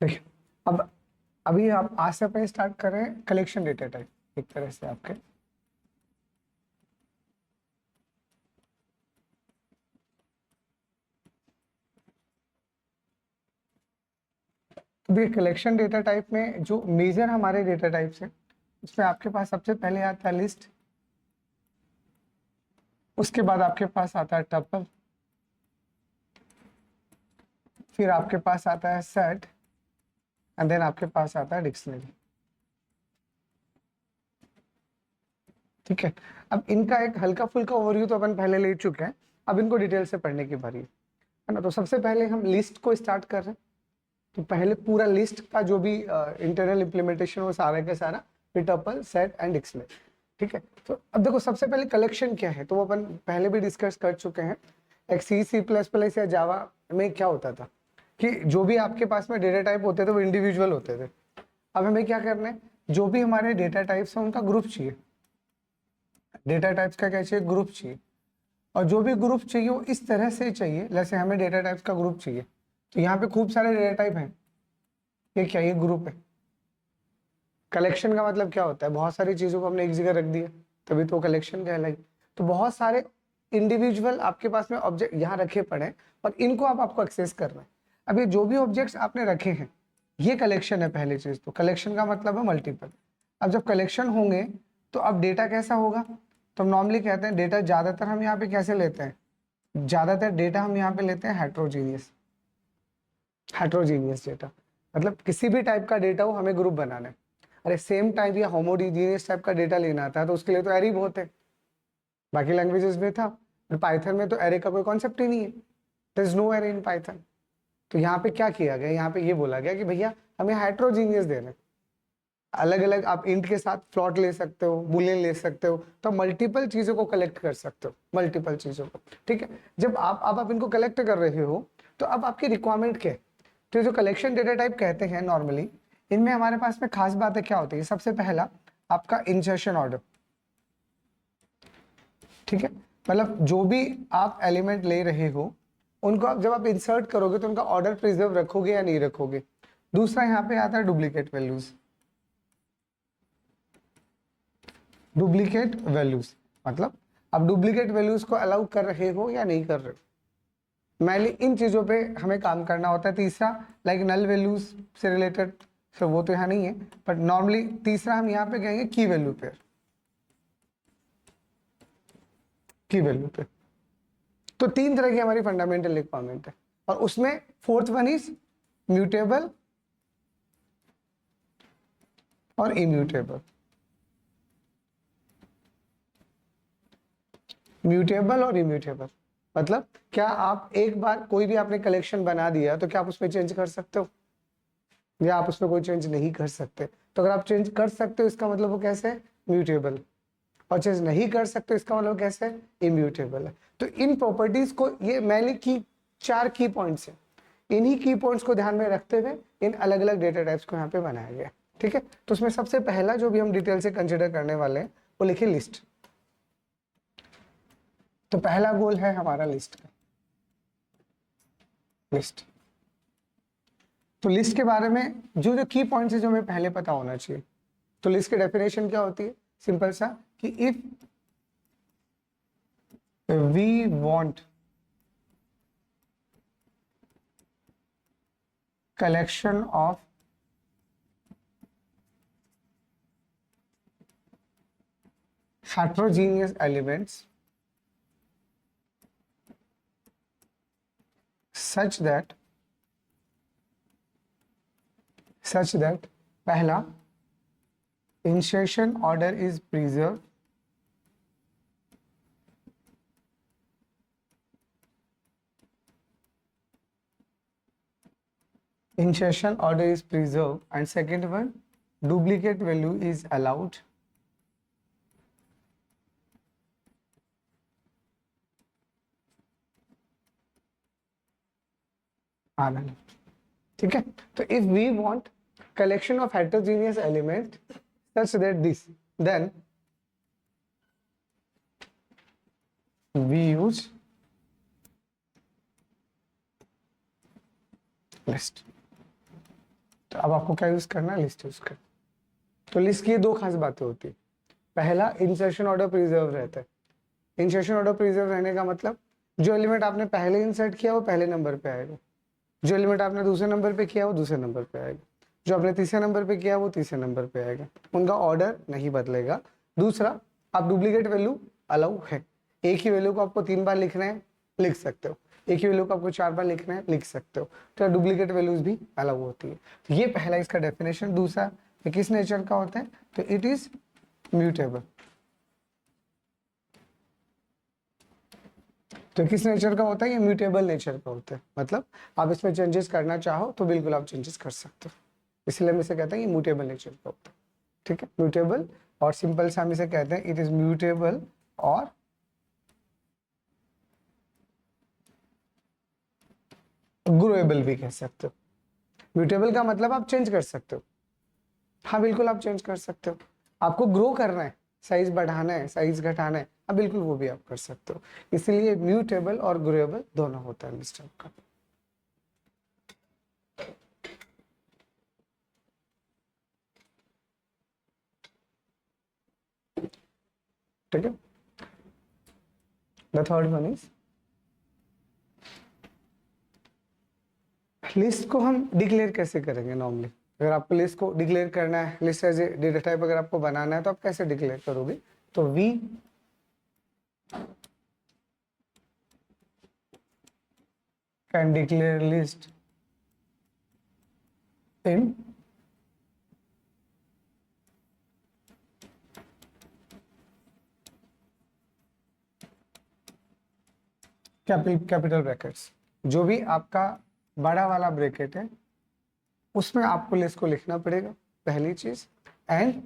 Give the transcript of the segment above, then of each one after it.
देखिए, अब अभी आप आज से अपने स्टार्ट कर रहे हैं कलेक्शन डेटा टाइप एक तरह से आपके। तो देखिए, कलेक्शन डेटा टाइप में जो मेजर हमारे डेटा टाइप्स है उसमें आपके पास सबसे पहले आता है लिस्ट, उसके बाद आपके पास आता है टपल, फिर आपके पास आता है सेट, एंड देन आपके पास आता है डिक्शनरी। ठीक है, अब इनका एक हल्का फुल्का ओवरव्यू तो अपन पहले ले चुके हैं, अब इनको डिटेल से पढ़ने की बारी है ना। तो सबसे पहले हम लिस्ट को स्टार्ट कर रहे हैं। तो पहले पूरा लिस्ट का जो भी इंटरनल इम्प्लीमेंटेशन वो सारा का सारा टपल, सेट एंड डिक्शनरी। ठीक है, तो अब देखो सबसे पहले कलेक्शन क्या है, तो वो अपन पहले भी डिस्कस कर चुके हैं। एक सी प्लस प्लस या जावा में क्या होता था कि जो भी आपके पास में डेटा टाइप होते थे वो इंडिविजुअल होते थे। अब हमें क्या करना है, जो भी हमारे डेटा टाइप्स हैं उनका ग्रुप चाहिए। डेटा टाइप्स का क्या चाहिए, ग्रुप चाहिए। और जो भी ग्रुप चाहिए वो इस तरह से चाहिए, जैसे हमें डेटा टाइप्स का ग्रुप चाहिए। तो यहाँ पे खूब सारे डेटा टाइप हैं, ये क्या, ये ग्रुप है। कलेक्शन का मतलब क्या होता है, बहुत सारी चीजों को हमने एक जगह रख दिया, तभी तो कलेक्शन कहलाई। तो बहुत सारे इंडिविजुअल आपके पास में ऑब्जेक्ट यहाँ रखे पड़े हैं और इनको आपको एक्सेस करना है। अब ये जो भी ऑब्जेक्ट्स आपने रखे हैं ये कलेक्शन है पहली चीज। तो कलेक्शन का मतलब है मल्टीपल। अब जब कलेक्शन होंगे तो अब डेटा कैसा होगा, तो हम नॉर्मली कहते हैं डेटा ज्यादातर हम यहाँ पे कैसे लेते हैं, ज्यादातर डेटा हम यहाँ पे लेते हैं हेट्रोजीनियस। हेट्रोजीनियस डेटा मतलब किसी भी टाइप का डेटा हो हमें ग्रुप बनाना है। अरे सेम टाइप या होमोजीनियस टाइप का डेटा लेना आता है तो उसके लिए तो एरे बहुत है, बाकी लैंग्वेजेस में था, पाइथन में तो एरे का कोई कॉन्सेप्ट ही नहीं है, there is no array in Python. तो यहाँ पे क्या किया गया, यहाँ पे ये बोला गया कि भैया हमें हेट्रोजीनियस देना है। अलग अलग आप इंट के साथ फ्लॉट ले सकते हो, बुलियन ले सकते हो, तो मल्टीपल चीजों को कलेक्ट कर सकते हो, मल्टीपल चीजों को। ठीक है, जब आप इनको कलेक्ट कर रहे हो तो अब आपकी रिक्वायरमेंट क्या है। तो जो कलेक्शन डेटा टाइप कहते हैं नॉर्मली, इनमें हमारे पास में खास बातें क्या होती है, सबसे पहला आपका इंसर्शन ऑर्डर। ठीक है, मतलब जो भी आप एलिमेंट ले रहे हो उनको आप जब आप इंसर्ट करोगे तो उनका ऑर्डर प्रिजर्व रखोगे या नहीं रखोगे। दूसरा यहाँ पे आता है डुप्लीकेट वैल्यूज। डुप्लीकेट वैल्यूज मतलब आप डुप्लीकेट वैल्यूज को अलाउ कर रहे हो या नहीं कर रहे हो, मैंने इन चीजों पे हमें काम करना होता है। तीसरा लाइक नल वैल्यूज से रिलेटेड, तो वो तो यहाँ नहीं है, बट नॉर्मली तीसरा हम यहाँ पे कहेंगे की वैल्यू पे, की वैल्यू पे। तो तीन तरह की हमारी फंडामेंटल रिक्वायरमेंट है और उसमें फोर्थ वन इज म्यूटेबल और इम्यूटेबल। म्यूटेबल और इम्यूटेबल मतलब क्या आप एक बार कोई भी आपने कलेक्शन बना दिया तो क्या आप उसमें चेंज कर सकते हो, या आप उसमें कोई चेंज नहीं कर सकते। तो अगर आप चेंज कर सकते हो इसका मतलब वो कैसे है, म्यूटेबल। और चेंज नहीं कर सकते इसका मतलब कैसे है, इम्यूटेबल है। तो इन प्रॉपर्टीज को, ये मैंने की चार की पॉइंट्स है, इन्हीं की पॉइंट्स को ध्यान में रखते हुए इन अलग अलग डेटा टाइप्स को यहाँ पे बनाया गया। ठीक है, तो उसमें सबसे पहला जो भी हम डिटेल से कंसिडर करने वाले हैं वो लिखिए लिस्ट। तो पहला गोल है हमारा लिस्ट का, लिस्ट। तो लिस्ट के बारे में जो जो की पॉइंट्स है जो हमें पहले पता होना चाहिए। तो लिस्ट की डेफिनेशन क्या होती है, सिंपल सा कि if we want collection of heterogeneous elements such that पहला insertion order is preserved, insertion order is preserved, and second one duplicate value is allowed, ठीक है। तो if we want collection of heterogeneous elements such that this, then we use list। तो अब आपको क्या use करना है, लिस्ट यूज करना। तो लिस्ट की दो खास बातें होती है। पहला, इंसर्शन ऑर्डर प्रिजर्व रहता है। इंसर्शन ऑर्डर प्रिजर्व रहने का मतलब जो एलिमेंट आपने पहले इंसर्ट किया वो पहले नंबर पे आएगा, जो एलिमेंट आपने दूसरे नंबर पे किया वो दूसरे नंबर पे आएगा, जो आपने तीसरे नंबर पे किया वो तीसरे नंबर पे आएगा, उनका ऑर्डर नहीं बदलेगा। दूसरा, आप डुप्लीकेट वैल्यू अलाउ है। एक ही वैल्यू को आपको 3 बार लिखना है, लिख सकते हो। एक ही वैल्यू को आपको 4 बार लिखना है, लिख सकते हो। तो डुप्लीकेट वैल्यूज भी अलाउ होती है। तो ये पहला इसका डेफिनेशन। दूसरा, ये किस नेचर का होता है, तो इट इज म्यूटेबल। तो किस नेचर का होता है, ये म्यूटेबल नेचर का होता है। मतलब आप इसमें चेंजेस करना चाहो तो बिल्कुल आप चेंजेस कर सकते हो, इसलिए हम इसे कहते हैं ये म्यूटेबल नेचर का होता है। ठीक है, म्यूटेबल, और सिंपल से हम इसे कहते हैं इट इज म्यूटेबल और ग्रोएबल भी कह सकते हो। म्यूटेबल का मतलब आप चेंज कर सकते हो। हाँ बिल्कुल आप चेंज कर सकते हो। आपको ग्रो करना है, साइज बढ़ाना है, साइज घटाना है, हाँ बिल्कुल वो भी आप कर सकते हो। इसलिए म्यूटेबल और ग्रोएबल दोनों होता है लिस्ट का। ठीक है, the third one is list को हम डिक्लेयर कैसे करेंगे। नॉर्मली अगर आपको लिस्ट को डिक्लेयर करना है, list as a data type अगर आपको बनाना है तो आप कैसे डिक्लेयर करोगे, तो we can declare list in capital brackets. जो भी आपका बड़ा वाला ब्रैकेट है उसमें आपको लिस्ट को लिखना पड़ेगा, पहली चीज। And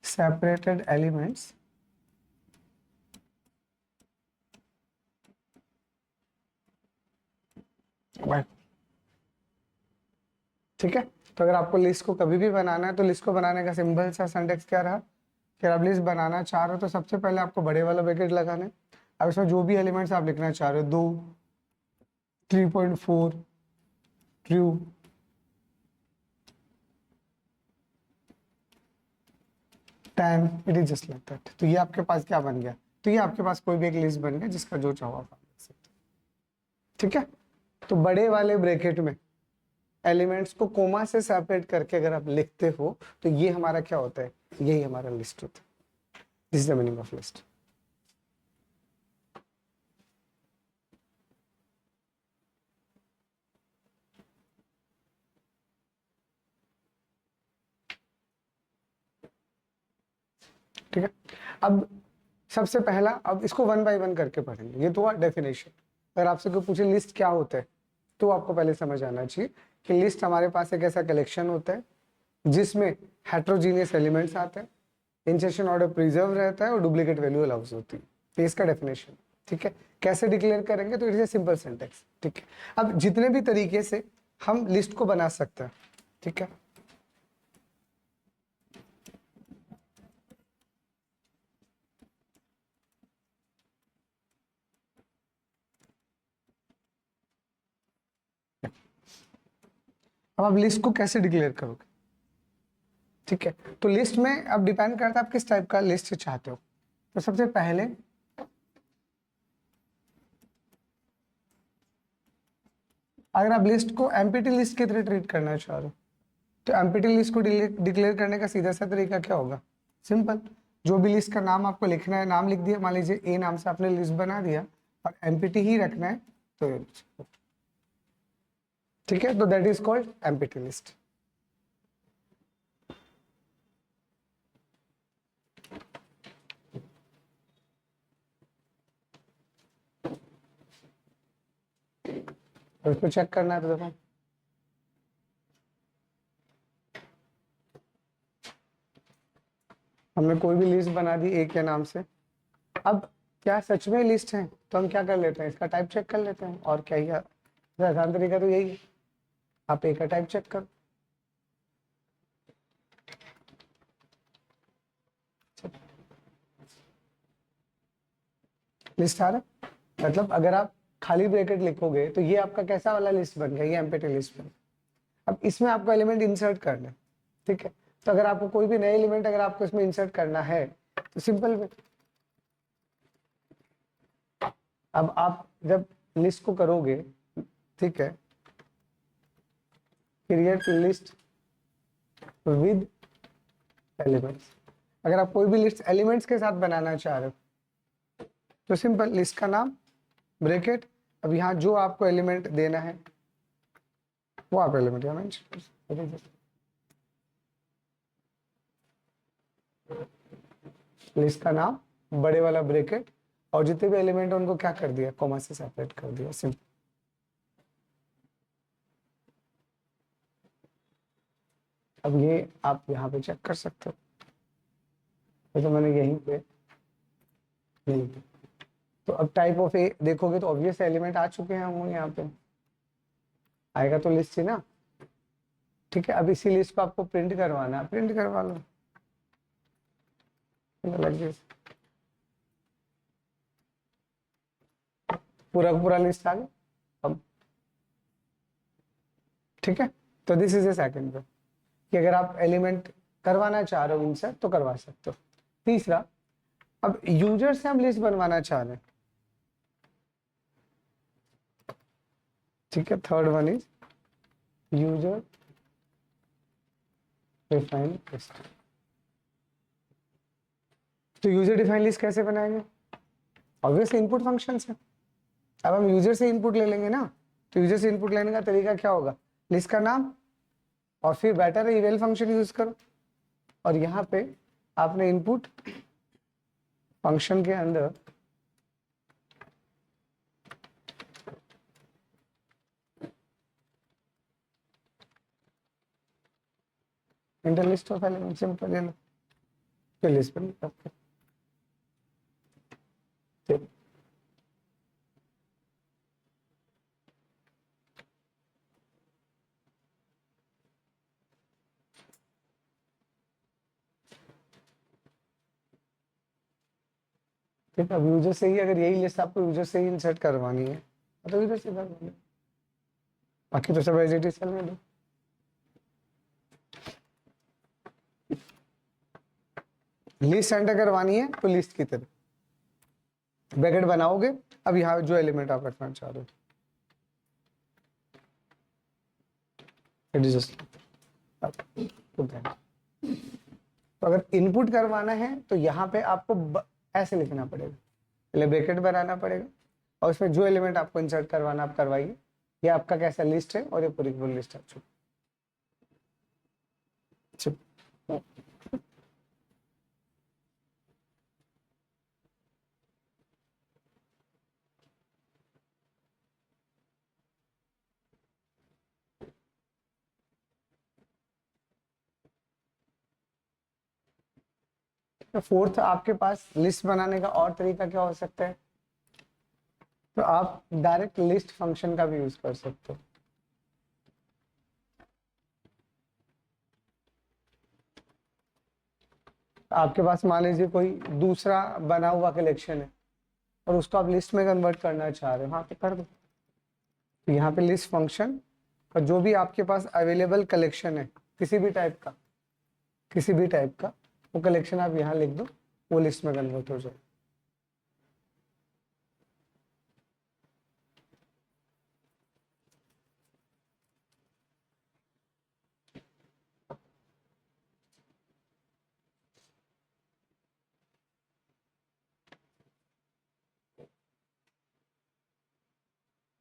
separated elements bye. ठीक है, तो अगर आपको लिस्ट को कभी भी बनाना है तो लिस्ट को बनाने का सिंपल सा सिंटेक्स क्या रहा कि आप लिस्ट बनाना चाह रहे हो तो सबसे पहले आपको बड़े वाला ब्रैकेट लगाना है। अब इसमें जो भी एलिमेंट्स आप लिखना चाह रहे हो, 2, 3.4, true, 10, it is just like that. तो ये आपके पास क्या बन गया, तो ये आपके पास कोई भी एक लिस्ट बन गया जिसका जो चाहो आप लिख सकते हो। ठीक है, तो बड़े वाले ब्रैकेट में एलिमेंट्स को कोमा से सेपरेट करके अगर आप लिखते हो तो ये हमारा क्या होता है, यही हमारा लिस्ट होता है। This is the meaning of list. ठीक है, अब सबसे पहला, अब इसको वन बाय वन करके पढ़ेंगे। ये तो हुआ डेफिनेशन। अगर आपसे कोई पूछे लिस्ट क्या होता है तो आपको पहले समझ आना चाहिए कि लिस्ट हमारे पास एक ऐसा कलेक्शन होता है जिसमें हेट्रोजीनियस एलिमेंट्स आते हैं, इंसर्शन ऑर्डर प्रिजर्व रहता है और डुप्लीकेट वैल्यू अलाउज होती है। तो इसका डेफिनेशन। ठीक है, कैसे डिक्लेयर करेंगे, तो it is a simple syntax. ठीक है, अब जितने भी तरीके से हम लिस्ट को बना सकते हैं। ठीक है, अब आप लिस्ट को कैसे डिक्लेयर करोगे। ठीक है, तो लिस्ट में अब डिपेंड करता है आप किस टाइप का लिस्ट चाहते हो। तो सबसे पहले अगर आप लिस्ट को एम्प्टी लिस्ट की तरह ट्रीट करना चाह रहे हो तो एम्प्टी लिस्ट को डिक्लेयर करने का सीधा सा तरीका क्या होगा, सिंपल। जो भी लिस्ट का नाम आपको लिखना है, नाम लिख दिया, मान लीजिए ए नाम से आपने लिस्ट बना दिया और एम्प्टी ही रखना है तो ठीक है, तो that is called empty list. और इसको चेक करना है तो देखो, हमने कोई भी लिस्ट बना दी ए के नाम से। अब क्या सच में लिस्ट है, तो हम क्या कर लेते हैं, इसका टाइप चेक कर लेते हैं। और क्या ही आसान तरीका तो यही है, आप ए का टाइप चेक करो। लिस्ट आ रहा है, मतलब अगर आप खाली ब्रैकेट लिखोगे तो ये आपका कैसा वाला लिस्ट बन गया, ये एम्प्टी लिस्ट बन गया। अब इसमें आपको एलिमेंट इंसर्ट करना है, ठीक है। तो अगर आपको कोई भी नए एलिमेंट अगर आपको इसमें इंसर्ट करना है तो सिंपल वे, अब आप जब लिस्ट को करोगे, ठीक है, क्रिएट लिस्ट विद एलिमेंट्स। अगर आप कोई भी लिस्ट एलिमेंट्स के साथ बनाना चाह रहे हो तो सिंपल लिस्ट का नाम ब्रैकेट, अब यहाँ जो आपको एलिमेंट देना है वो आप एलिमेंट यहाँ मेंशन, लिस्ट का नाम बड़े वाला ब्रैकेट और जितने भी एलिमेंट उनको क्या कर दिया, कॉमा से सेपरेट कर दिया, सिंपल। अब ये आप यहाँ पे चेक कर सकते हो, तो मैंने यहीं पे नहीं, तो अब टाइप ऑफ ए देखोगे तो ऑब्वियस एलिमेंट आ चुके हैं हम यहाँ पे, आएगा तो लिस्ट ही ना, ठीक है। अब इसी लिस्ट को आपको प्रिंट करवाना है, प्रिंट करवा लो like पूरा पूरा लिस्ट आ गया अब, ठीक है। तो दिस इज ए सेकंड वे कि अगर आप एलिमेंट करवाना चाह रहे हो इंसर्ट तो करवा सकते हो। तीसरा, अब यूजर से हम लिस्ट बनवाना चाह रहे हैं, ठीक है। Third one is user defined list. तो यूजर डिफाइंड लिस्ट कैसे बनाएंगे, ऑब्वियसली इनपुट फंक्शन से। अब हम यूजर से इनपुट ले लेंगे ना, तो यूजर से इनपुट लेने का तरीका क्या होगा, लिस्ट का नाम और फिर बेटर है इवेल फंक्शन यूज करो, और यहाँ पे आपने इनपुट फंक्शन के अंदर inter list of element simple ले लो, फिर लिस्ट बन गया आपका। ठीक है, अब यूजर से ही अगर यही लिस्ट आपको यूजर से ही इंसर्ट करवानी है तो यूजर से करवा लो, बाकी तो सब एज इट इज चलने दो। लिस्ट एंटर करवानी है तो लिस्ट की तरह ब्रैकेट बनाओगे, अब यहाँ जो एलिमेंट आप रखना चाह रहे हो, इट इज जस्ट तो अगर इनपुट करवाना है तो यहाँ पे आपको ऐसे लिखना पड़ेगा, पहले ब्रैकेट बनाना पड़ेगा और उसमें जो एलिमेंट आपको इंसर्ट करवाना आप करवाइए। ये आपका कैसा लिस्ट है और ये पूरी फुल लिस्ट है। तो फोर्थ, आपके पास लिस्ट बनाने का और तरीका क्या हो सकता है, तो आप डायरेक्ट लिस्ट फंक्शन का भी यूज कर सकते हो। आपके पास मान लीजिए कोई दूसरा बना हुआ कलेक्शन है और उसको आप लिस्ट में कन्वर्ट करना चाह रहे हो, हाँ तो कर दो। तो यहाँ पे लिस्ट फंक्शन और जो भी आपके पास अवेलेबल कलेक्शन है किसी भी टाइप का, किसी भी टाइप का वो कलेक्शन आप यहाँ लिख दो, वो लिस्ट में कन्वर्ट हो जाए।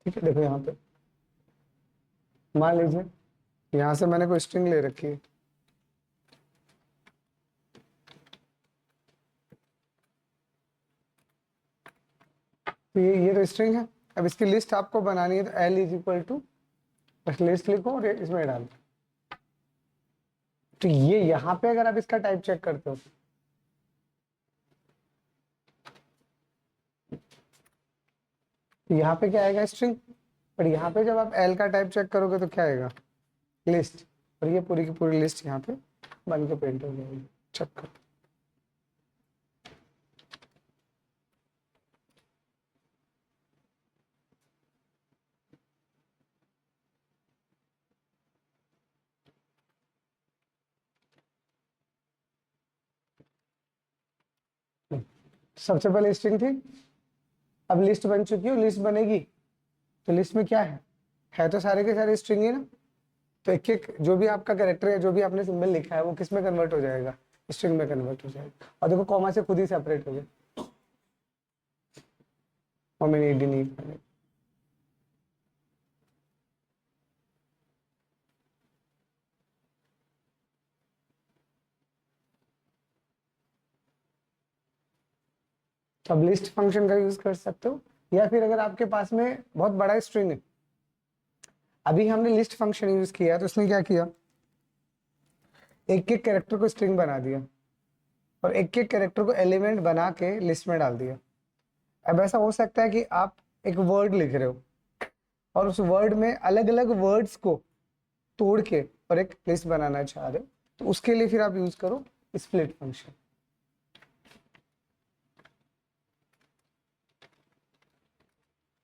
ठीक है, देखो यहाँ पे मान लीजिए यहाँ से मैंने कोई स्ट्रिंग ले रखी है, तो ये तो स्ट्रिंग है। अब इसकी लिस्ट आपको बनानी है तो एल इज इक्वल टू बस लिस्ट लिखो और इसमें डाल दो। तो ये यहाँ पे अगर आप इसका टाइप चेक करते हो तो यहाँ पे क्या आएगा, स्ट्रिंग। पर यहाँ पे जब आप एल का टाइप चेक करोगे तो क्या आएगा, लिस्ट। और ये पूरी की पूरी लिस्ट यहाँ पे बन के प्रिंट हो जाएगी, चेक करो। सबसे पहले स्ट्रिंग थी, अब लिस्ट बन चुकी है, लिस्ट बनेगी तो लिस्ट में क्या है तो सारे के सारे स्ट्रिंग है ना, तो एक एक जो भी आपका कैरेक्टर है, जो भी आपने सिंबल लिखा है वो किस में कन्वर्ट हो जाएगा, स्ट्रिंग में कन्वर्ट हो जाएगा। और देखो कॉमा से खुद ही सेपरेट हो गया, और मैंने ईडी नहीं करने। तो अब लिस्ट फंक्शन का यूज कर सकते हो, या फिर अगर आपके पास में बहुत बड़ा स्ट्रिंग है, अभी हमने लिस्ट फंक्शन यूज किया तो उसने क्या किया, एक एक कैरेक्टर को स्ट्रिंग बना दिया और एक एक कैरेक्टर को एलिमेंट बना के लिस्ट में डाल दिया। अब ऐसा हो सकता है कि आप एक वर्ड लिख रहे हो और उस वर्ड में अलग अलग वर्ड्स को तोड़ के और एक लिस्ट बनाना चाह रहे हो, तो उसके लिए फिर आप यूज करो स्प्लिट फंक्शन।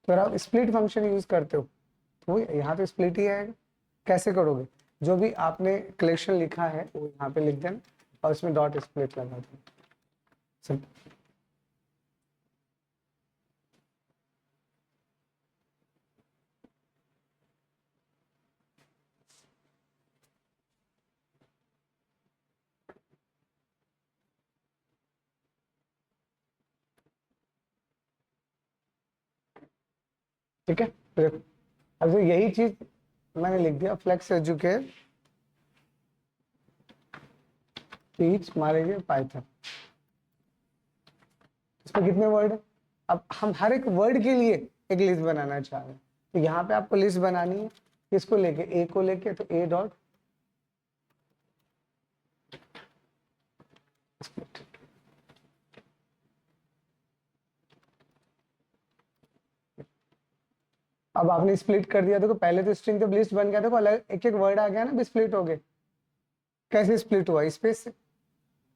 तो अगर आप स्प्लिट फंक्शन यूज करते हो तो यहाँ पे स्प्लिट ही आएगा। कैसे करोगे, जो भी आपने कलेक्शन लिखा है वो यहाँ पे लिख देना और उसमें डॉट स्प्लिट लगा देना। ठीक है, देखो अब तो यही चीज मैंने लिख दिया, फ्लेक्स एजुकेट टीच मारेंगे पाइथन। इसमें कितने वर्ड है, अब हम हर एक वर्ड के लिए एक लिस्ट बनाना चाह रहे हैं, तो यहाँ पे आपको लिस्ट बनानी है किसको लेके, ए को लेके, तो ए डॉट अब आपने स्प्लिट कर दिया, देखो पहले तो स्ट्रिंग तो लिस्ट बन गया, देखो अलग एक एक वर्ड आ गया ना, स्प्लिट हो गए। कैसे स्प्लिट हुआ, स्पेस से।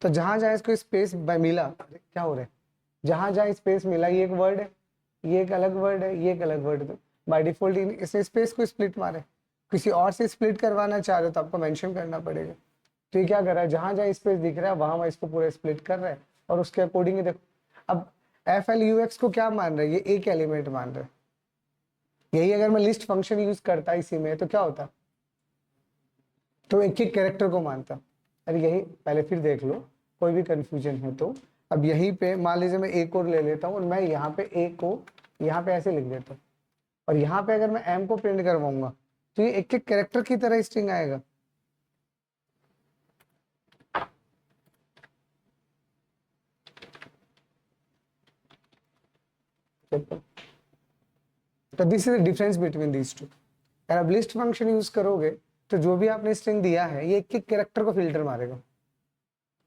तो जहां जहां इसको स्पेस मिला, क्या हो रहा है, जहां जहां स्पेस मिला, ये एक वर्ड है, ये एक अलग वर्ड है, ये एक अलग वर्ड है, बाय डिफॉल्ट इसने स्पेस को स्प्लिट मारे। किसी और से स्प्लिट करवाना चाह रहे हो तो आपको मेंशन करना पड़ेगा। तो ये क्या कर रहा है, जहां जहां स्पेस दिख रहा है वहां वहां इसको पूरा स्प्लिट कर रहा है, और उसके अकॉर्डिंग ही देखो। अब एफ एल यू एक्स को क्या मान रहा है, ये एक एलिमेंट मान रहा है। यही अगर मैं लिस्ट फंक्शन यूज करता इसी में तो क्या होता, तो एक एक कैरेक्टर को मानता। अरे यही पहले फिर देख लो, कोई भी कंफ्यूजन है तो। अब यहीं पे मान लीजिए मैं एक और ले लेता हूँ और मैं यहाँ पे ए को यहाँ पे ऐसे लिख देता हूँ, और यहाँ पे अगर मैं एम को प्रिंट करवाऊंगा तो ये एक एक कैरेक्टर की तरह स्ट्रिंग आएगा। तो this is the difference between these two. अगर आप लिस्ट फंक्शन यूज करोगे तो जो भी आपने स्ट्रिंग दिया है ये एक एक कैरेक्टर को फिल्टर मारेगा,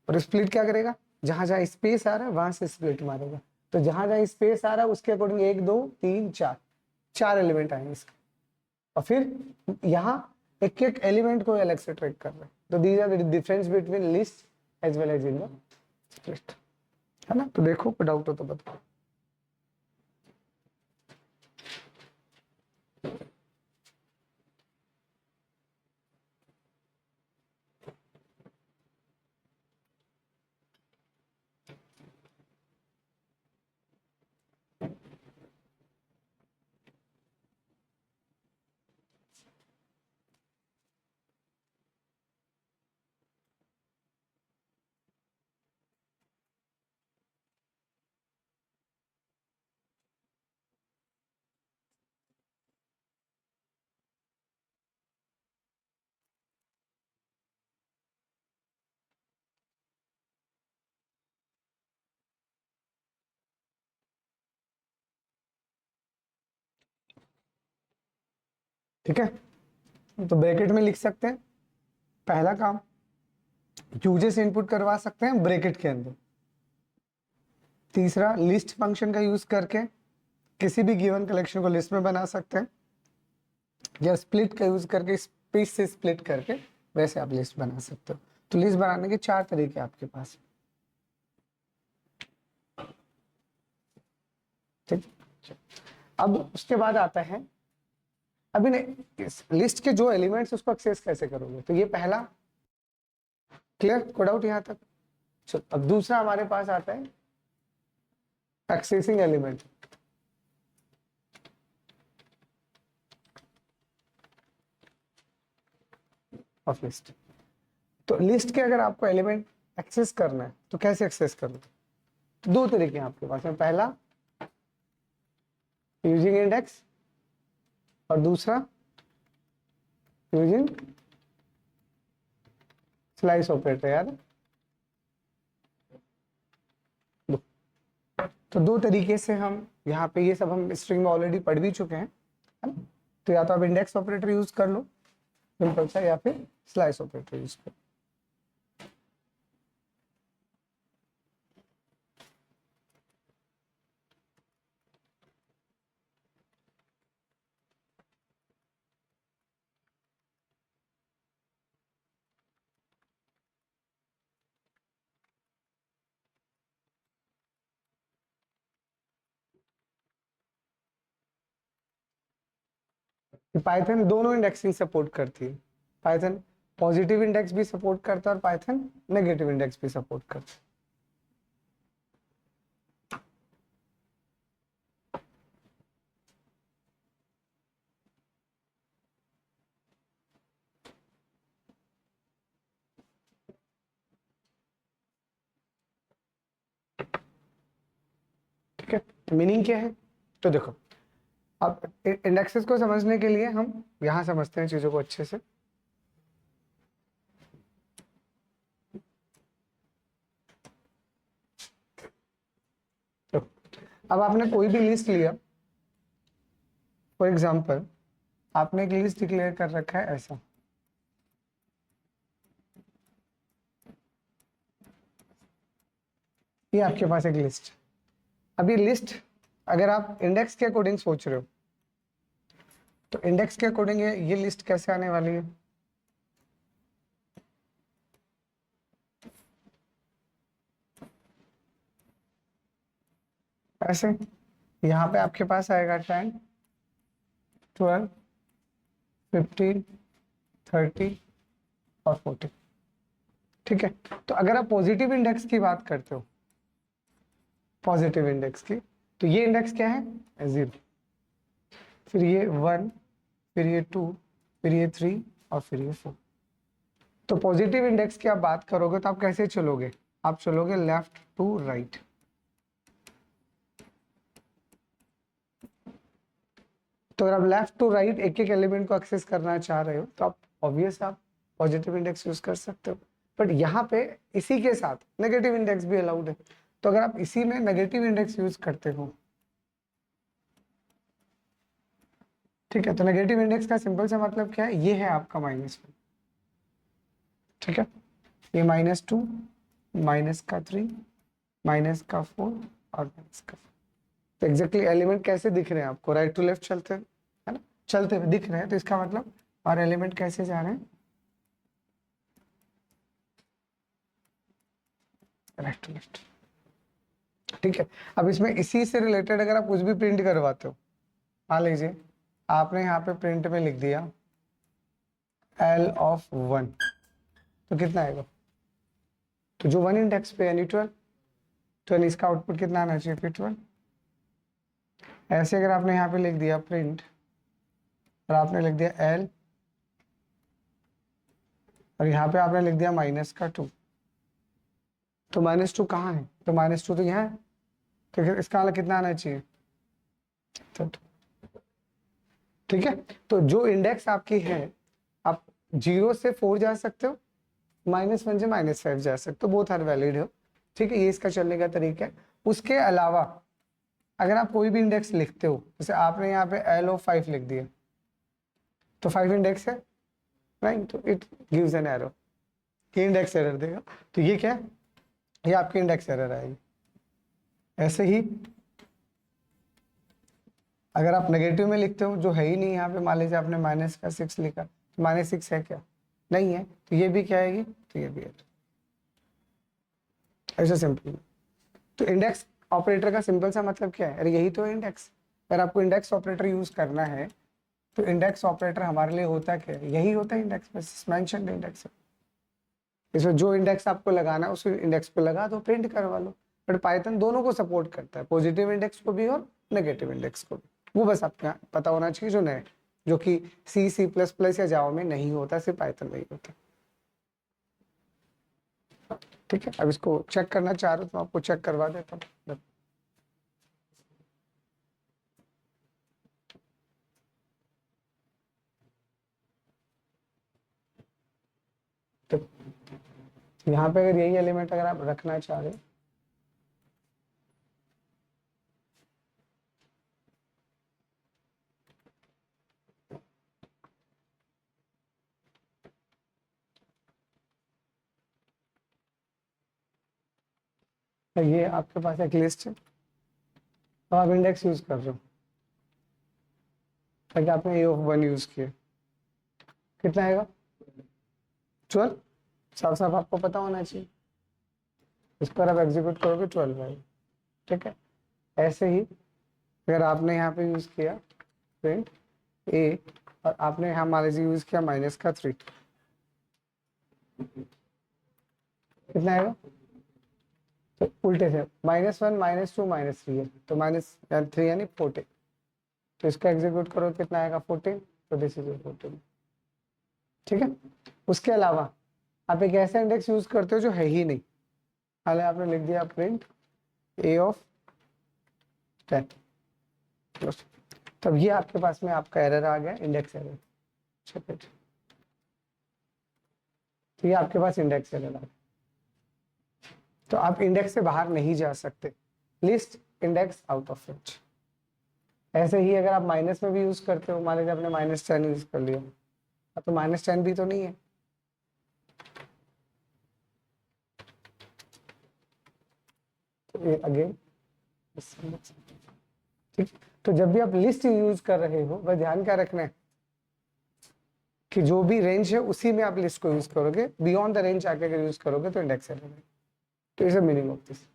और स्प्लिट क्या करेगा, जहां जहां स्पेस आ रहा है वहां से स्प्लिट मारेगा। तो जहां जहां स्पेस आ रहा है उसके अकॉर्डिंग 1 2 3 4 चार एलिमेंट आएंगे इसके, और फिर यहाँ एक एक एलिमेंट को अलग से ट्रैक कर रहे हैं। तो these are the difference between list as well as in the split, है ना। तो देखो कोई डाउट हो तो बताओ। ठीक है, तो ब्रैकेट में लिख सकते हैं, पहला काम यूजर से इनपुट करवा सकते हैं ब्रैकेट के अंदर। तीसरा, लिस्ट फंक्शन का यूज करके किसी भी गिवन कलेक्शन को लिस्ट में बना सकते हैं, या स्प्लिट का यूज करके स्पेस से स्प्लिट करके वैसे आप लिस्ट बना सकते हो। तो लिस्ट बनाने के 4 तरीके आपके पास। ठीक, अब उसके बाद आता है, अभी लिस्ट के जो एलिमेंट्स उसको एक्सेस कैसे करोगे, तो ये पहला क्लियर, कोई डाउट यहाँ तक। चलो अब दूसरा हमारे पास आता है एक्सेसिंग एलिमेंट ऑफ लिस्ट। तो लिस्ट के अगर आपको एलिमेंट एक्सेस करना है तो कैसे एक्सेस करना है? तो दो तरीके हैं आपके पास में, पहला यूजिंग इंडेक्स और दूसरा यूजिंग स्लाइस ऑपरेटर। यार तो दो तरीके से हम यहाँ पे ये सब हम स्ट्रिंग में ऑलरेडी पढ़ भी चुके हैं, है ना? तो या तो आप इंडेक्स ऑपरेटर यूज कर लो सिंपल सा, या फिर स्लाइस ऑपरेटर यूज करो। पाइथन दोनों इंडेक्सिंग सपोर्ट करती है। पाइथन पॉजिटिव इंडेक्स भी सपोर्ट करता है और पाइथन नेगेटिव इंडेक्स भी सपोर्ट करता है। ठीक है, मीनिंग क्या है? तो देखो, अब इंडेक्सेस को समझने के लिए हम यहाँ समझते हैं चीजों को अच्छे से। तो अब आपने कोई भी लिस्ट लिया, फॉर एग्जाम्पल आपने एक लिस्ट डिक्लेयर कर रखा है ऐसा, ये आपके पास एक लिस्ट। अब ये लिस्ट अगर आप इंडेक्स के अकॉर्डिंग सोच रहे हो तो इंडेक्स के अकॉर्डिंग ये लिस्ट कैसे आने वाली है? ऐसे यहाँ पे आपके पास आएगा 10, 12, 15, 30 और 40। ठीक है, तो अगर आप पॉजिटिव इंडेक्स की बात करते हो, पॉजिटिव इंडेक्स की, तो ये इंडेक्स क्या है? 0, फिर ये 1, फिर ये 2, फिर ये 3 और फिर ये 4। तो पॉजिटिव इंडेक्स की आप बात करोगे तो आप कैसे चलोगे? आप चलोगे लेफ्ट टू राइट। तो अगर आप लेफ्ट टू राइट एक एक एलिमेंट को एक्सेस करना चाह रहे हो तो आप ऑब्वियस आप पॉजिटिव इंडेक्स यूज कर सकते हो, बट यहाँ पे इसी के साथ नेगेटिव इंडेक्स भी अलाउड है। तो अगर आप इसी में नेगेटिव इंडेक्स यूज करते हो, ठीक है, तो नेगेटिव इंडेक्स का सिंपल सा मतलब क्या है? ये है आपका -1। ठीक है, ये -2, -3, -4 और -4। तो एग्जैक्टली एलिमेंट कैसे दिख रहे हैं आपको? राइट टू लेफ्ट चलते हैं, है ना? चलते हुए दिख रहे हैं, तो इसका मतलब और एलिमेंट कैसे जा रहे हैं? Right to left. ठीक है, अब इसमें इसी से रिलेटेड अगर आप कुछ भी प्रिंट करवाते हो, मान लीजिए आपने यहाँ पे प्रिंट में लिख दिया L of 1, तो कितना आएगा? तो जो 1 इंडेक्स पे यानी 12, तो इसका आउटपुट कितना आना चाहिए? फिर 12। ऐसे अगर आपने यहाँ पे लिख दिया प्रिंट और आपने लिख दिया L और यहाँ पे आपने लिख दिया -2, तो -2 कहाँ है? तो -2 तो यहाँ है, तो इसका मतलब कितना आना चाहिए? 32। ठीक है, तो जो इंडेक्स आपकी है, आप 0 से 4 जा सकते हो, -1 से -5 जा सकते हो, बोथ आर वैलिड हो। ठीक है, ये इसका चलने का तरीका है। उसके अलावा अगर आप कोई भी इंडेक्स लिखते हो, जैसे आपने यहाँ पे L of 5 लिख दिया, तो 5 इंडेक्स है नहीं, तो इट गिव्स एन एरर, ये इंडेक्स एरर देगा। तो ये क्या है? ये आपकी इंडेक्स एरर आएगी। ऐसे ही अगर आप नेगेटिव में लिखते हो, जो है ही नहीं यहाँ पे, मान लीजिए आपने -6 लिखा, तो -6 है क्या? नहीं है, तो ये भी क्या आएगी? तो ये भी है। ऐसा सिंपल। तो इंडेक्स ऑपरेटर का सिंपल सा मतलब क्या है? अरे यही तो है इंडेक्स। अगर आपको इंडेक्स ऑपरेटर यूज करना है तो इंडेक्स ऑपरेटर हमारे लिए होता क्या है? यही होता है इंडेक्स, बस मेंशन्ड इंडेक्स है। इसमें जो इंडेक्स आपको लगाना है उस इंडेक्स पे लगा दो, प्रिंट करवा लो। बट पाइथन दोनों को सपोर्ट करता है, पॉजिटिव इंडेक्स को भी और नेगेटिव इंडेक्स को भी। वो बस आपको पता होना चाहिए जो नए, जो कि सी सी प्लस प्लस या जावा में नहीं होता, सिर्फ पाइथन में ही होता। ठीक है, अब इसको चेक करना चाह रहे हो तो आपको चेक करवा देता हूँ। तो यहाँ पे अगर यही एलिमेंट अगर आप रखना चाह रहे हो, तो ये आपके पास एक लिस्ट है, तो आप इंडेक्स यूज कर रहे हो, ताकि आपने ए ऑफ 1 यूज किया, कितना आएगा 12, साफ साफ आपको पता होना चाहिए। इस पर आप एग्जीक्यूट करोगे 12 आएगा। ठीक है, ऐसे ही अगर आपने यहाँ पे यूज किया प्रिंट ए और आपने यहाँ मान लीजिए यूज किया -3, कितना आएगा, तो उल्टे से -1 -2 -3 है, तो -3 यानी 14, तो इसका एग्जीक्यूट करो कितना आएगा 14, तो दिस इज 14। ठीक है, उसके अलावा आप एक ऐसा इंडेक्स यूज करते हो जो है ही नहीं, हाल आपने लिख दिया प्रिंट ए ऑफ 10, तब ये आपके पास में आपका एरर आ गया, इंडेक्स एरर। तो ये आपके पास इंडेक्स एरर आ गया, तो आप इंडेक्स से बाहर नहीं जा सकते, list index out of range. ऐसे ही अगर आप माइनस में भी यूज करते हो, मान लीजिए आपने -10 यूज कर लिया, अब तो -10 भी तो नहीं है, तो ये अगेन। ठीक, तो जब भी आप लिस्ट यूज कर रहे हो, वह ध्यान क्या रखना है कि जो भी रेंज है उसी में आप लिस्ट को यूज करोगे, बियॉन्ड द रेंज आके अगर यूज करोगे तो इंडेक्स एरर है। तो is the meaning of this.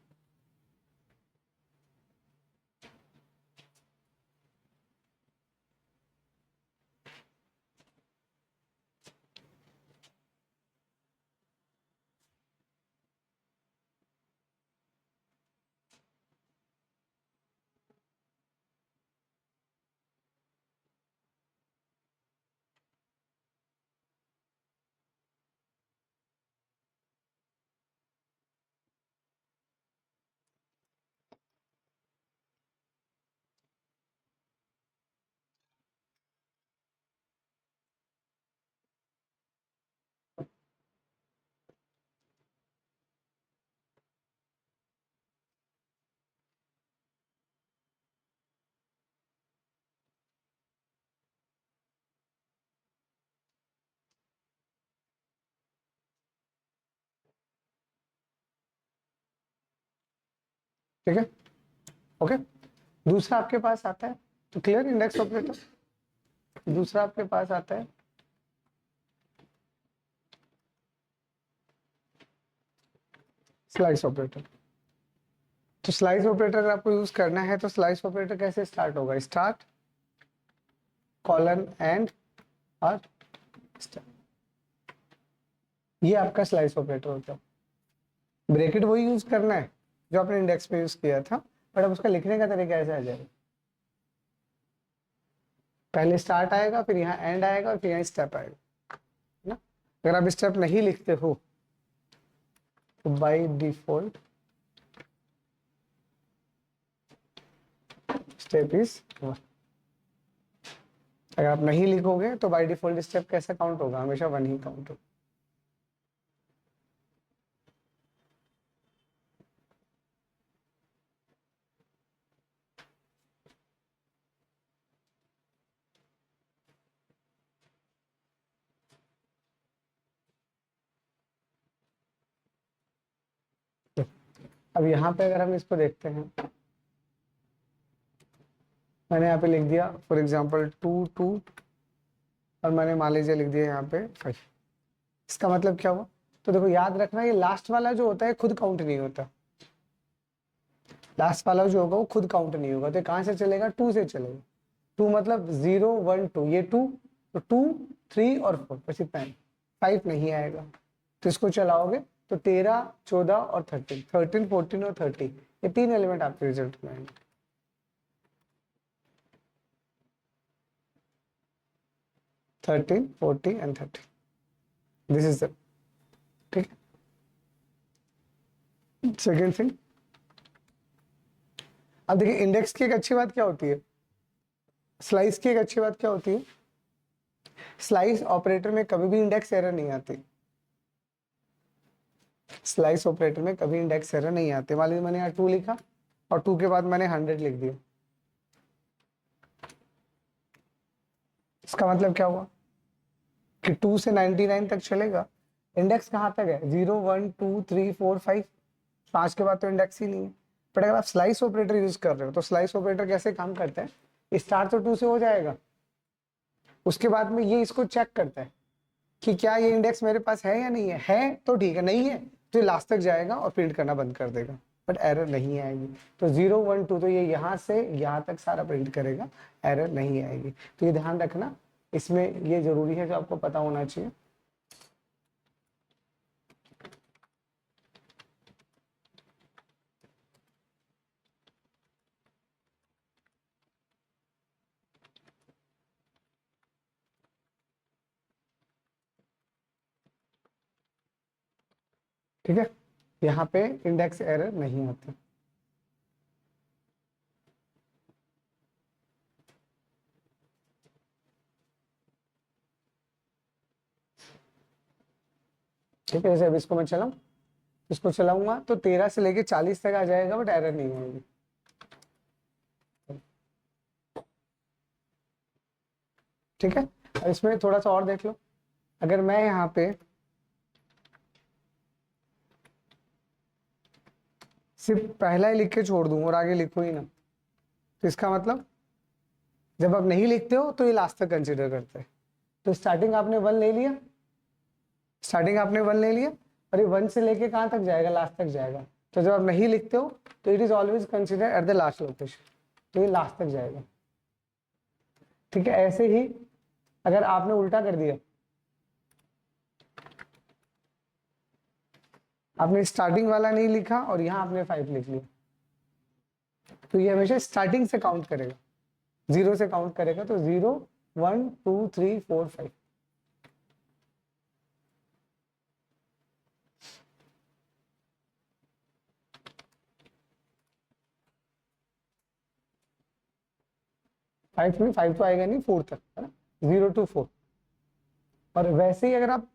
ठीक है, ओके। दूसरा आपके पास आता है, तो क्लियर इंडेक्स ऑपरेटर। दूसरा आपके पास आता है स्लाइस ऑपरेटर। तो स्लाइस ऑपरेटर अगर आपको यूज करना है तो स्लाइस ऑपरेटर कैसे स्टार्ट होगा, स्टार्ट कॉलन एंड और ये आपका स्लाइस ऑपरेटर होता है। ब्रैकेट वही यूज करना है जो आपने इंडेक्स में यूज किया था, बट अब उसका लिखने का तरीका ऐसे आ जाएगा, पहले स्टार्ट आएगा, फिर यहाँ एंड आएगा और फिर यहाँ स्टेप आएगा ना। अगर आप स्टेप नहीं लिखते हो तो बाय डिफॉल्ट स्टेप इज 1। अगर आप नहीं लिखोगे तो बाय डिफॉल्ट स्टेप कैसा काउंट होगा, हमेशा 1 ही काउंट होगा। अब यहाँ पे अगर हम इसको देखते हैं, मैंने यहाँ पे लिख दिया फॉर एग्जांपल 2 2 और मैंने मान लीजिए लिख दिया यहाँ पे 5। इसका मतलब क्या हुआ, तो देखो याद रखना ये लास्ट वाला जो होता है खुद काउंट नहीं होता, लास्ट वाला जो होगा वो खुद काउंट नहीं होगा, तो कहाँ से चलेगा, 2 से चलेगा। 2 मतलब 0 1 2, ये 2, तो 2 3 और 4, बस इतना है, 5 नहीं आएगा। तो इसको चलाओगे तो 13, 14 और 13, 13, 14 और 30, ये 3 एलिमेंट आपके रिजल्ट में आएंगे। Thirteen, 40 and 30, this is the, ठीक है। सेकेंड थिंग, अब देखिए इंडेक्स की एक अच्छी बात क्या होती है, स्लाइस की एक अच्छी बात क्या होती है, स्लाइस ऑपरेटर में कभी भी इंडेक्स एरर नहीं आती। स्लाइस ऑपरेटर में कभी इंडेक्स एरर नहीं आती। मान लीजिए मैंने यहाँ 2 लिखा और 2 के बाद मैंने 100 लिख दिया, इसका मतलब क्या हुआ कि 2 से 99 तक चलेगा, इंडेक्स कहाँ तक है, 0, 1, 2, 3, 4, 5, 5 के बाद तो इंडेक्स ही नहीं है। बट अगर आप स्लाइस ऑपरेटर यूज कर रहे हो तो स्लाइस ऑपरेटर कैसे काम करता है, स्टार्ट तो 2 से हो जाएगा, उसके बाद में ये इसको चेक करता है कि क्या ये इंडेक्स मेरे पास है या नहीं है तो ठीक है, नहीं है तो ये लास्ट तक जाएगा और प्रिंट करना बंद कर देगा, बट एरर नहीं आएगी। तो 0, 1, 2 तो ये यहाँ से यहाँ तक सारा प्रिंट करेगा, एरर नहीं आएगी। तो ये ध्यान रखना, इसमें ये जरूरी है जो आपको पता होना चाहिए। ठीक है, यहाँ पे इंडेक्स एरर नहीं आती। ठीक है, जैसे अब इसको मैं चलाऊं, इसको चलाऊंगा तो 13 से लेके 40 तक आ जाएगा, बट एरर नहीं आएगी। ठीक है, अब इसमें थोड़ा सा और देख लो, अगर मैं यहाँ पे सिर्फ पहला ही लिख के छोड़ दूं और आगे लिखो ही ना, तो इसका मतलब जब आप नहीं लिखते हो तो ये लास्ट तक कंसिडर करते हैं। तो स्टार्टिंग आपने 1 ले लिया, स्टार्टिंग आपने 1 ले लिया और ये 1 से लेके कहाँ तक जाएगा, लास्ट तक जाएगा। तो जब आप नहीं लिखते हो तो it is always consider at the last location, तो ये लास्ट तक जाएगा। ठीक है, ऐसे ही अगर आपने उल्टा कर दिया, आपने स्टार्टिंग वाला नहीं लिखा और यहाँ आपने 5 लिख लिया, तो ये हमेशा स्टार्टिंग से काउंट करेगा, 0 से काउंट करेगा। तो 0, 1, 2, 3, 4, 5, फाइव में 5 तो आएगा नहीं, 4 तक है ना, 0 to 4। और वैसे ही अगर आप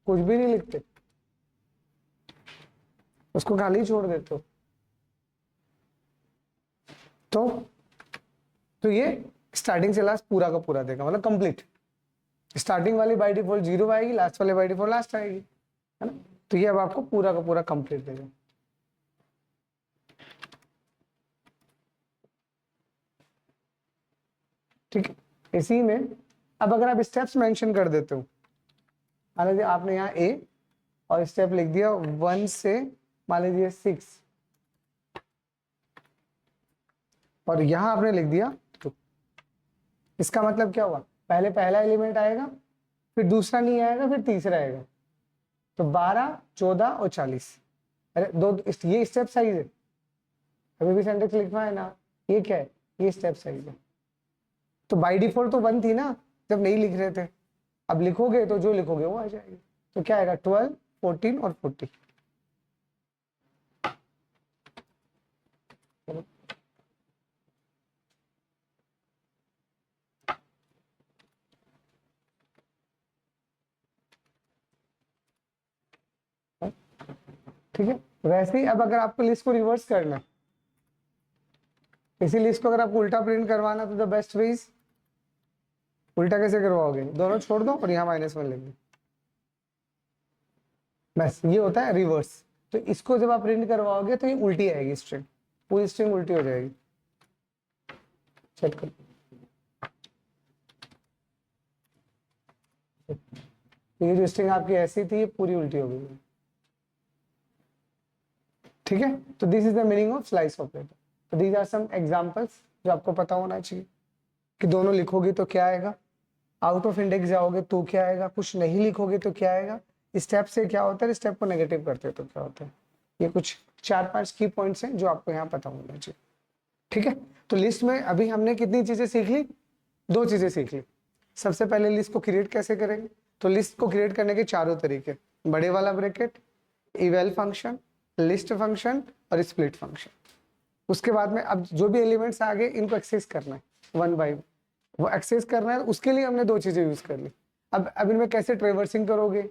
कुछ भी नहीं लिखते, उसको खाली छोड़ देते हो, तो ये स्टार्टिंग से लास्ट पूरा का पूरा देगा, मतलब कंप्लीट। स्टार्टिंग वाली बाय डिफॉल्ट 0 आएगी, लास्ट वाली बाय डिफॉल्ट लास्ट आएगी, है ना। तो ये अब आपको पूरा का पूरा कंप्लीट देगा। ठीक है, इसी में अब अगर आप स्टेप्स मेंशन कर देते हो, मान लीजिए आपने यहाँ ए और स्टेप लिख दिया 1 से मान लीजिए 6, और यहाँ आपने लिख दिया 2, इसका मतलब क्या हुआ, पहले पहला एलिमेंट आएगा, फिर दूसरा नहीं आएगा, फिर तीसरा आएगा। तो 12, 14 और 40, अरे दो, ये स्टेप साइज है, अभी भी सेंटेक्स लिखना है ना, ये क्या है, ये स्टेप साइज है। तो बाय डिफॉल्ट तो 1 थी ना जब नहीं लिख रहे थे, अब लिखोगे तो जो लिखोगे वो आ जाएगी। तो क्या आएगा, 12, 14 और 40। ठीक है, वैसे ही अब अगर आपको लिस्ट को रिवर्स करना है, इसी लिस्ट को अगर आपको उल्टा प्रिंट करवाना तो द बेस्ट वे इज, उल्टा कैसे करवाओगे, दोनों छोड़ दो और यहाँ -1 लिख दो, बस ये होता है रिवर्स। तो इसको जब आप प्रिंट करवाओगे तो ये उल्टी आएगी स्ट्रिंग, पूरी स्ट्रिंग उल्टी हो जाएगी। चेक करो, ये जो स्ट्रिंग आपकी ऐसी थी ये पूरी उल्टी हो गई। ठीक है, तो this is the meaning of slice operator. तो दीज आर सम एग्जांपल्स जो आपको पता होना चाहिए कि दोनों लिखोगे तो क्या आएगा, आउट ऑफ इंडेक्स जाओगे तो क्या आएगा, कुछ नहीं लिखोगे तो क्या आएगा, स्टेप से क्या होता है, स्टेप को नेगेटिव करते हैं तो क्या होता है। ये कुछ 4-5 की पॉइंट्स हैं जो आपको यहाँ पता होना चाहिए, ठीक है। तो लिस्ट में अभी हमने कितनी चीजें सीख ली, 2 चीजें सीख ली। सबसे पहले लिस्ट को क्रिएट कैसे करेंगे, तो लिस्ट को क्रिएट करने के चारों तरीके, बड़े वाला ब्रैकेट, इवैल फंक्शन, लिस्ट फंक्शन और स्प्लिट फंक्शन। उसके बाद में अब जो भी एलिमेंट्स आ गए इनको एक्सेस करना है वन बाय, वो एक्सेस करना है, उसके लिए हमने 2 चीजें यूज कर ली। अब इनमें कैसे ट्रेवर्सिंग करोगे,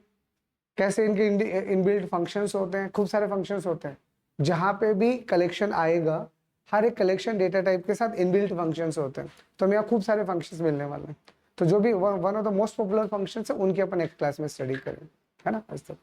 कैसे इनके इनबिल्ट फंक्शंस होते हैं, खूब सारे फंक्शंस होते हैं। जहां पे भी कलेक्शन आएगा, हर एक कलेक्शन डेटा टाइप के साथ इनबिल्ट फंक्शंस होते हैं, तो हमें यहाँ खूब सारे फंक्शंस मिलने वाले हैं। तो जो भी one of the most popular functions है उनकी अपन एक क्लास में स्टडी करें, है ना आज तक।